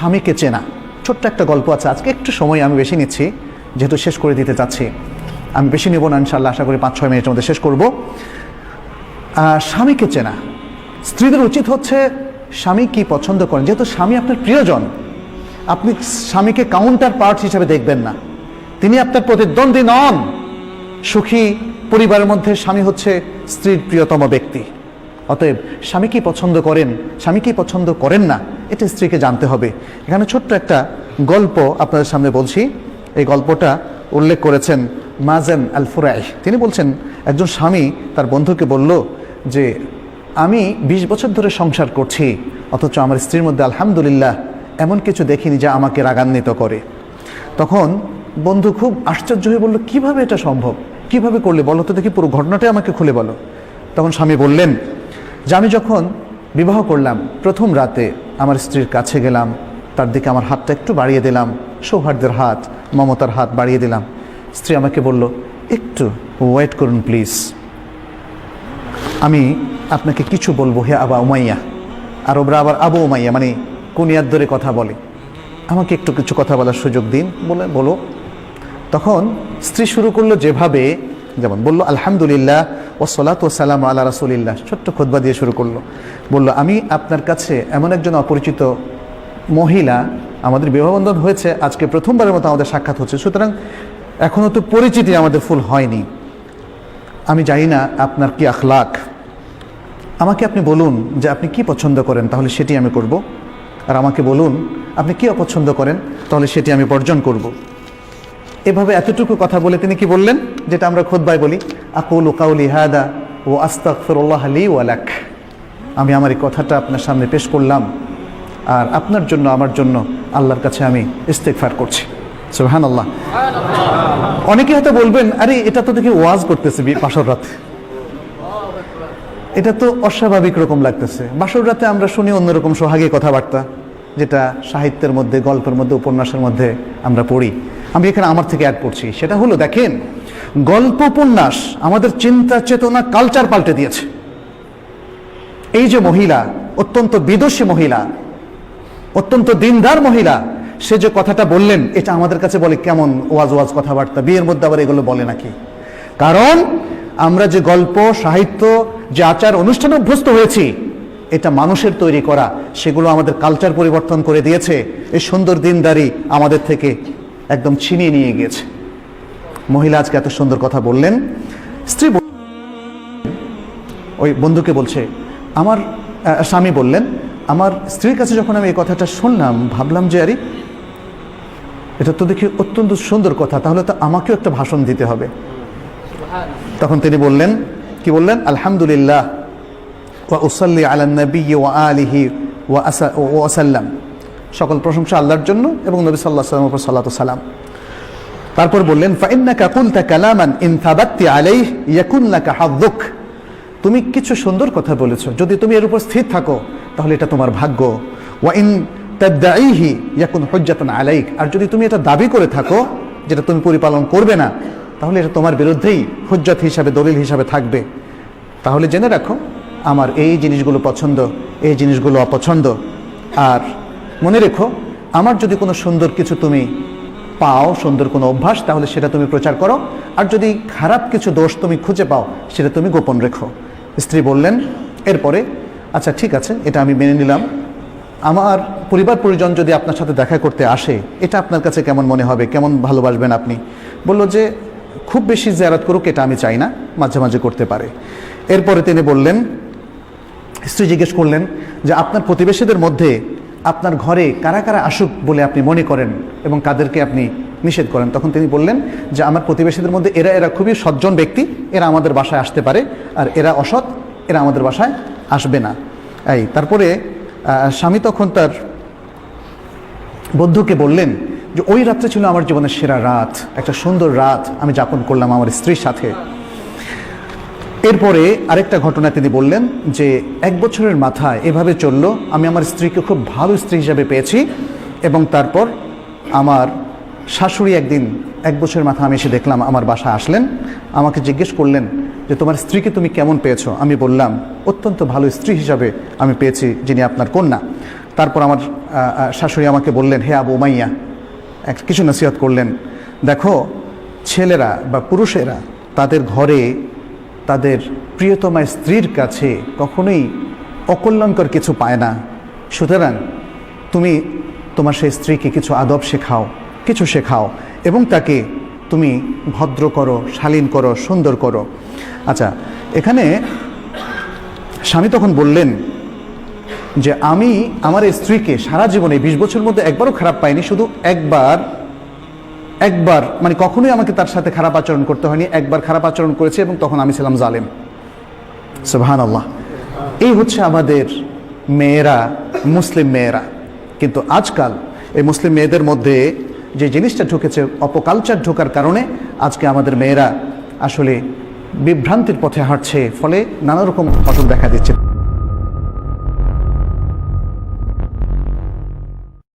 স্বামীকে চেনা। ছোট্ট একটা গল্প আছে, আজকে একটু সময় আমি বেশি নিচ্ছি যেহেতু শেষ করে দিতে চাচ্ছি। আমি বেশি নেব না, ইনশাআল্লাহ আশা করি 5-6 মিনিটের মধ্যে শেষ করব। স্বামীকে চেনা। স্ত্রীদের উচিত হচ্ছে স্বামী কি পছন্দ করেন, যেহেতু স্বামী আপনার প্রিয়জন, আপনি স্বামীকে কাউন্টার পার্ট হিসেবে দেখবেন না, তিনি আপনার প্রতিদ্বন্দ্বী নন। সুখী পরিবারের মধ্যে স্বামী হচ্ছে স্ত্রীর প্রিয়তম ব্যক্তি। অতএব স্বামী কি পছন্দ করেন, স্বামী কি পছন্দ করেন না, এটা স্ত্রীকে জানতে হবে। এখানে ছোট্ট একটা গল্প আপনাদের সামনে বলছি। এই গল্পটা উল্লেখ করেছেন মাজান আল ফুরাই। তিনি বলছেন, একজন স্বামী তার বন্ধুকে বলল যে আমি 20 বছর ধরে সংসার করছি, অথচ আমার স্ত্রীর মধ্যে আলহামদুলিল্লাহ এমন কিছু দেখিনি যা আমাকে রাগান্বিত করে। তখন বন্ধু খুব আশ্চর্য হয়ে বলল, কিভাবে এটা সম্ভব, কিভাবে করলে বলো তো দেখি, পুরো ঘটনাটাই আমাকে খুলে বলো। তখন স্বামী বললেন যে আমি যখন বিবাহ করলাম, প্রথম রাতে আমার স্ত্রীর কাছে গেলাম, তার দিকে আমার হাতটা একটু বাড়িয়ে দিলাম, সৌহার্দ্যের হাত, মমতার হাত বাড়িয়ে দিলাম। স্ত্রী আমাকে বলল, একটু ওয়েট করুন প্লিজ, আমি আপনাকে কিছু বলবো হে আবা উমাইয়া। আরবরা আবার আবু উমাইয়া মানে কুনিয়ার ধরে কথা বলে, আমাকে একটু কিছু কথা বলার সুযোগ দিন, বলে বলো। তখন স্ত্রী শুরু করলো যেভাবে, যেমন বলল আলহামদুলিল্লাহ ওয়াসসালাতু ওয়াসসালামু আলা রাসূলিল্লাহ, ছোট্ট খুতবা দিয়ে শুরু করলো। বলল আমি আপনার কাছে এমন একজন অপরিচিত মহিলা, আমাদের বিবাহবন্ধন হয়েছে আজকে প্রথমবারের মতো আমাদের সাক্ষাৎ হচ্ছে, সুতরাং এখনও তো পরিচিতি আমাদের ফুল হয়নি, আমি জানি না আপনার কি আখলাক, আমাকে আপনি বলুন যে আপনি কি পছন্দ করেন, তাহলে সেটি আমি করব, আর আমাকে বলুন আপনি কি অপছন্দ করেন, তাহলে সেটি আমি বর্জন করব। এভাবে এতটুকু কথা বলে তিনি কি বললেন, যেটা আমরা খুতবায় বলি, আকুলু কাউলি হাদা ওয়া আস্তাগফিরুল্লাহ লি ওয়া লাক, আমি আমার এই কথাটা আপনার সামনে পেশ করলাম, আর আপনার জন্য আমার জন্য আল্লাহর কাছে আমি ইস্তেগফার করছি। সুবহানাল্লাহ। অনেকে হয়তো বলবেন, আরে এটা তো দেখি ওয়াজ করতেছে বাসর রাতে, এটা তো অস্বাভাবিক রকম লাগতেছে। বাসর রাতে আমরা শুনি অন্যরকম সোহাগী কথাবার্তা, যেটা সাহিত্যের মধ্যে, গল্পের মধ্যে, উপন্যাসের মধ্যে আমরা পড়ি। আমি এখানে আমার থেকে অ্যাড করছি, সেটা হলো দেখেন, গল্প উপন্যাস আমাদের চিন্তা চেতনা কালচার পাল্টে দিয়েছে। এই যে মহিলা, অত্যন্ত বিদুষী মহিলা, অত্যন্ত দিনদার মহিলা, সে যে কথাটা বললেন, এটা আমাদের কাছে বলে কেমন ওয়াজ ওয়াজ কথাবার্তা, বিয়ের মধ্যে আবার এগুলো বলে নাকি? কারণ আমরা যে গল্প, সাহিত্য, যে আচার অনুষ্ঠানে অভ্যস্ত হয়েছি, এটা মানুষের তৈরি করা, সেগুলো আমাদের কালচার পরিবর্তন করে দিয়েছে। এই সুন্দর দিনদারি আমাদের থেকে একদম ছিনিয়ে নিয়ে গিয়েছে। মহিলা আজকে এত সুন্দর কথা বললেন, স্ত্রী ওই বন্ধুকে বলছে, আমার স্বামী বললেন, আমার স্ত্রীর কাছে যখন আমি এই কথাটা শুনলাম, ভাবলাম যে আরে এটা তো দেখি অত্যন্ত সুন্দর কথা, তাহলে তো আমাকেও একটা ভাষণ দিতে হবে। তখন তিনি বললেন, কি বললেন, আলহামদুলিল্লাহ ওয়া উসাল্লি আলা নবী ওয়া আলিহি ওয়া সাল্লাম, সকল প্রশংসা আল্লাহর জন্য এবং নবী সাল্লাল্লাহু আলাইহি ওয়াসাল্লামের উপর সালাতু সালাম। তারপর বললেন, ফাইন্নাকা কুলতা কালামান ইন থাবাত্তি আলাইহি ইয়াকুন লাকা হাযুক, তুমি কিছু সুন্দর কথা বলেছো, যদি তুমি এর উপর স্থির থাকো তাহলে এটা তোমার ভাগ্য। ওয়া ইন তাদঈহি ইয়াকুন হুজ্জাতান আলাইক, আর যদি তুমি এটা দাবি করে থাকো যেটা তুমি পরিপালন করবে না, তাহলে এটা তোমার বিরুদ্ধেই হুজ্জত হিসাবে, দলিল হিসাবে থাকবে। তাহলে জেনে রাখো আমার এই জিনিসগুলো পছন্দ, এই জিনিসগুলো অপছন্দ, আর মনে রেখো আমার যদি কোনো সুন্দর কিছু তুমি পাও, সুন্দর কোনো অভ্যাস, তাহলে সেটা তুমি প্রচার করো, আর যদি খারাপ কিছু দোষ তুমি খুঁজে পাও সেটা তুমি গোপন রেখো। স্ত্রী বললেন এরপরে, আচ্ছা ঠিক আছে, এটা আমি মেনে নিলাম, আমার পরিবার পরিজন যদি আপনার সাথে দেখা করতে আসে, এটা আপনার কাছে কেমন মনে হবে, কেমন ভালোবাসবেন আপনি? বলল যে খুব বেশি জিয়ারত করুক এটা আমি চাই না, মাঝে মাঝে করতে পারে। এরপরে তিনি বললেন, স্ত্রী জিজ্ঞেস করলেন যে আপনার প্রতিবেশীদের মধ্যে আপনার ঘরে কারা কারা আসুক বলে আপনি মনে করেন এবং কাদেরকে আপনি নিষেধ করেন? তখন তিনি বললেন যে আমার প্রতিবেশীদের মধ্যে এরা খুবই সজ্জন ব্যক্তি, এরা আমাদের বাসায় আসতে পারে, আর এরা অসৎ, এরা আমাদের বাসায় আসবে না। এই তারপরে স্বামী তখন তার বন্ধুকে বললেন যে ওই রাত্রে ছিল আমার জীবনের সেরা রাত, একটা সুন্দর রাত আমি যাপন করলাম আমার স্ত্রীর সাথে। এরপরে আরেকটা ঘটনা তিনি বললেন যে 1 বছরের মাথায় এভাবে চললো, আমি আমার স্ত্রীকে খুব ভালো স্ত্রী হিসাবে পেয়েছি, এবং তারপর আমার শাশুড়ি একদিন 1 বছরের মাথা আমি এসে দেখলাম আমার বাসায় আসলেন, আমাকে জিজ্ঞেস করলেন যে তোমার স্ত্রীকে তুমি কেমন পেয়েছো? আমি বললাম অত্যন্ত ভালো স্ত্রী হিসাবে আমি পেয়েছি, যিনি আপনার কন্যা। তারপর আমার শাশুড়ি আমাকে বললেন, হে আবু উমাইয়া, কিছু নসিহত করলেন। দেখো, ছেলেরা বা পুরুষেরা তাদের ঘরে তাদের প্রিয়তমা স্ত্রীর কাছে কখনোই অকল্যাণকর কিছু পায় না। সুতরাং তুমি তোমার সেই স্ত্রীকে কিছু আদব শেখাও, কিছু শেখাও, এবং তাকে তুমি ভদ্র করো, শালীন করো, সুন্দর করো। আচ্ছা, এখানে স্বামী তখন বললেন যে আমি আমার স্ত্রীকে সারা জীবনে 20 বছর মধ্যে একবারও খারাপ পাইনি, শুধু একবার মানে কখনোই আমাকে তার সাথে খারাপ আচরণ করতে হয়নি, একবার খারাপ আচরণ করেছে এবং তখন আমি ছিলাম জালেম। সুবহানাল্লাহ। এই হচ্ছে আমাদের মেয়েরা, মুসলিম মেয়েরা। কিন্তু আজকাল এই মুসলিম মেয়েদের মধ্যে যে জিনিসটা ঢুকেছে, অপকালচার ঢোকার কারণে আজকে আমাদের মেয়েরা আসলে বিভ্রান্তির পথে হাঁটছে, ফলে নানা রকম ঘটনা দেখা দিচ্ছে।